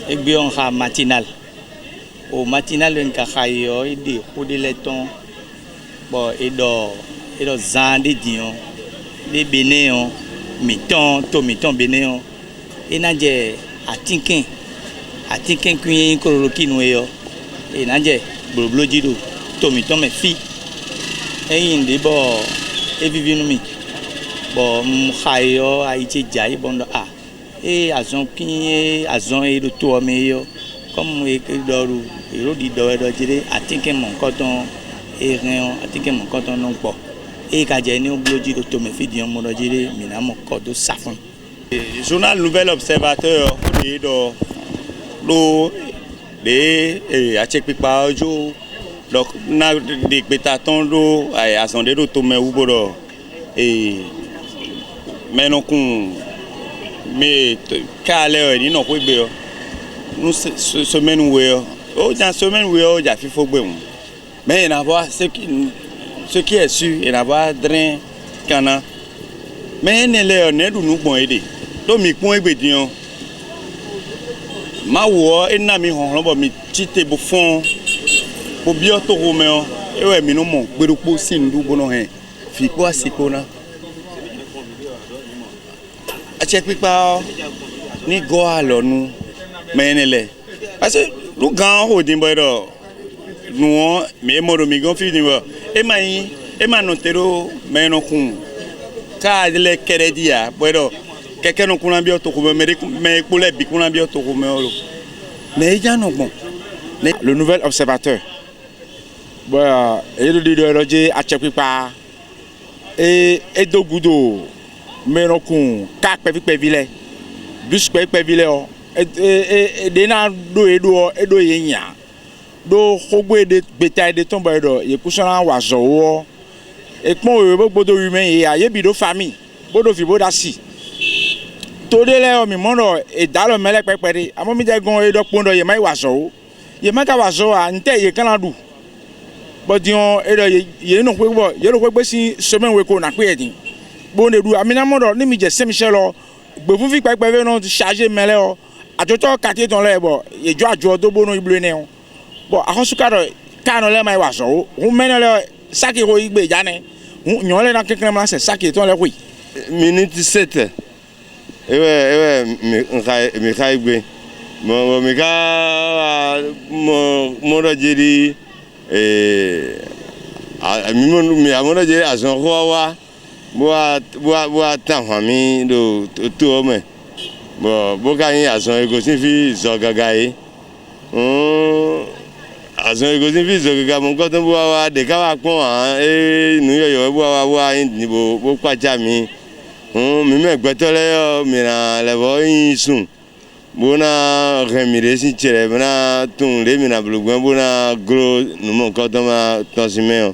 Egbe on ha matinal. Au matinal on ka khayo ide khode leton. Bon edo zande dion. De benéon miton to miton benéon. Enanje atinken kuyen kororoki no yo. Enanje bloblo jido to miton me fi. Eyin de bo evivinu mi. Bon khayo aiche jai bondo a. Et azon qui azon et le tour meilleur comme doru et di do dire atike mon coton et rien atike mon coton non pas et ka je ni obloji do to me fi di mo do dire mi na mo kodo safun journal Nouvel Observateur de do lo de ache pipa ojo donc na de betaton do ay azon de to me ubodo et menon kun mais calé ni non quoi bé nous semaine où oh dans semaine où il y a fifo bé mais il y a voir ce qui est sûr il y a voir drain cana mais ne le ne nous bon aider to mi point bé dion ma wo e na mi hon bo mi tite bo fon bo bio to ro me o e we mi no mo gberupo sindu bo no he fi ko asiko na ache pipa ni go alonu menele parce que lu gan ho din bodo nu me mo do mi gan fi din bo e ma no tero meno kun ka le keredia bodo keke no kun bi to ko me ko le bi kun bi to ko me o mais ya no bon le Nouvel Observateur bon et le leader ache pipa et dogudo menokun ka pevile bus pevile o de na do edo yenya do khogbe de betail de tombe do ye kusana wazo wo e pon we gbodo wi men ye aye bi do famille bodo fi boda si to de le o mi mono e dalo mele pepere amo mi je gon e do pondo ye mai wazo ye ma ka wazo a nte ye kana du bodion e do ye no kwegbo ye ro kwegbe si semaine we ko na pe edin bon de du amina modo ni mi je Saint-Michel o gbefu fi pepe no charger mele o ajoto quartier ton le bo ye jo ajo do bono iblu ne o bo akosuka do ka no le mai waso o menele saki ro igbe jane nyon le na kekere ma se saki ton le wi minute 7 ewe mi ka igbe mo mi ka mo do jeri mi amodo jeri azon ko wa boa tan fami do to me bo ka yin azon ego sin fi zo gaga yi azon ego sin fi zo gaga mo ko ton wa de ka wa pon nu yo wa yin ni bo paja mi mi me gbeto le mi na le bo yin sun bo na remire si chere na tun le mi na blugun bo na gro nu mo ko ton ma ton si me